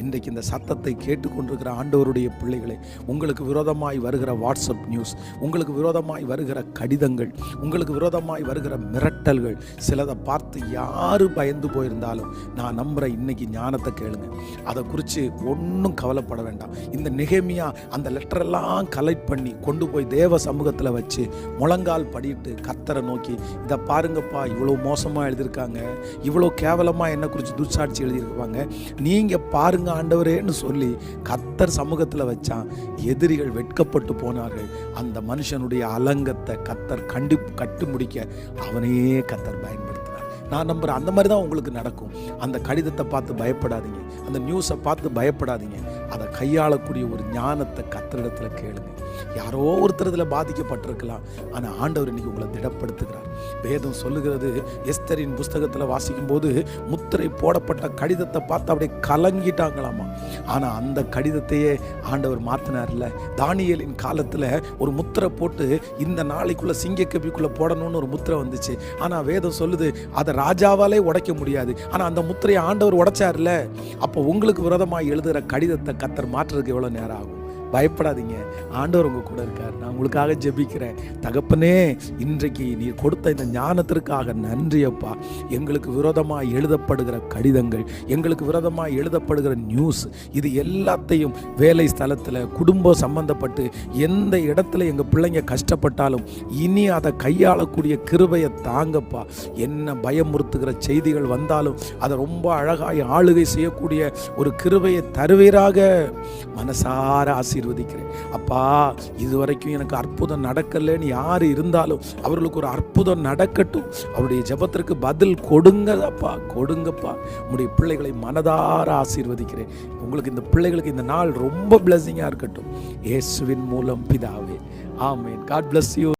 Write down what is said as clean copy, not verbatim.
இன்றைக்கு இந்த சத்தத்தை கேட்டுக்கொண்டிருக்கிற ஆண்டவருடைய பிள்ளைகளே, உங்களுக்கு விரோதமாய் வருகிற வாட்ஸ்அப் நியூஸ், உங்களுக்கு விரோதமாய் வருகிற கடிதங்கள், உங்களுக்கு விரோதமாய் வருகிற மிரட்டல்கள், சிலதை பார்த்து யார் பயந்து போயிருந்தாலும் நான் நம்புகிறேன், இன்னைக்கு ஞானத்தை கேளுங்க. அதை குறித்து ஒன்றும் கவலைப்பட வேண்டாம். இந்த நெகேமியா அந்த லெட்டரெல்லாம் கலெக்ட் பண்ணி கொண்டு போய் தேவ சமூகத்தில் வச்சு முழங்கால் படிட்டு கர்த்தரை நோக்கி, இதை பாருங்கப்பா, இவ்வளோ மோசமாக எழுதியிருக்காங்க, இவ்வளோ கேவலமாக என்னை குறித்து துர்சாட்சி எழுதியிருப்பாங்க, நீங்கள் பாருங்க ஆண்டவரேன்னு சொல்லி கர்த்தர் சமூகத்தில் வச்சான். எதிரிகள் வெட்கப்பட்டு போனார்கள். அந்த மனுஷனுடைய அலங்கத்தை கர்த்தர் கட்டு முடிக்க அவனையே கர்த்தர் பயன்படுத்தினார். நான் நம்புகிறேன் அந்த மாதிரி தான் உங்களுக்கு நடக்கும். அந்த கடிதத்தை பார்த்து பயப்படாதீங்க, அந்த நியூஸை பார்த்து பயப்படாதீங்க. அதை கையாளக்கூடிய ஒரு ஞானத்தை கர்த்தரிடத்தில் கேளுங்க. யாரோ ஒருத்தர் இதில் பாதிக்கப்பட்டிருக்கலாம், ஆனால் ஆண்டவர் இன்னைக்கு உங்களை திடப்படுத்துகிறார். வேதம் சொல்லுகிறது, எஸ்தரின் புஸ்தகத்தில் வாசிக்கும் போது முத்திரை போடப்பட்ட கடிதத்தை பார்த்து அப்படியே கலங்கிட்டாங்களாமா. ஆனால் அந்த கடிதத்தையே ஆண்டவர் மாற்றினார்ல. தானியேலின் காலத்தில் ஒரு முத்திரை போட்டு இந்த நாளைக்குள்ள சிங்கக்கபிக்குள்ளே போடணும்னு ஒரு முத்திரை வந்துச்சு. ஆனால் வேதம் சொல்லுது அதை ராஜாவாலே உடைக்க முடியாது. ஆனால் அந்த முத்திரையை ஆண்டவர் உடைச்சார்ல. அப்போ உங்களுக்கு விரோதமாக எழுதுகிற கடிதத்தை கர்த்தர் மாற்றுறதுக்கு எவ்வளோ நேரம் ஆகும்? பயப்படாதீங்க, ஆண்டவர் உங்க கூட இருக்கார். நான் உங்களுக்காக ஜெபிக்கிறேன். தகப்பனே, இன்றைக்கு நீர் கொடுத்த இந்த ஞானத்திற்காக நன்றி அப்பா. எங்களுக்கு விரோதமாக எழுதப்படுகிற கடிதங்கள், எங்களுக்கு விரோதமாக எழுதப்படுகிற நியூஸ், இது எல்லாத்தையும் வேலை ஸ்தலத்தில் குடும்பம் சம்பந்தப்பட்டு எந்த இடத்துல எங்கள் பிள்ளைங்க கஷ்டப்பட்டாலும் இனி அதை கையாளக்கூடிய கிருபையை தாங்கப்பா. என்ன பயமுறுத்துகிற செய்திகள் வந்தாலும் அதை ரொம்ப அழகாய் ஆளுகை செய்யக்கூடிய ஒரு கிருபையை தருவீராக. மனசார ஆசீர்வதிக்கிறேன் அப்பா. இதுவரைக்கும் எனக்கு அற்புதம் நடக்கலன்னு யார் இருந்தாலும் அவர்களுக்கு ஒரு அற்புதம் நடக்கட்டும். அவருடைய ஜெபத்திற்கு பதில் கொடுங்க அப்பா, கொடுங்கப்பா. உங்களுடைய பிள்ளைகளை மனதார ஆசீர்வதிக்கிறேன். உங்களுக்கு இந்த பிள்ளைகளுக்கு இந்த நாள் ரொம்ப பிளஸிங்காக இருக்கட்டும். இயேசுவின் மூலம் பிதாவே, ஆமென். God bless you.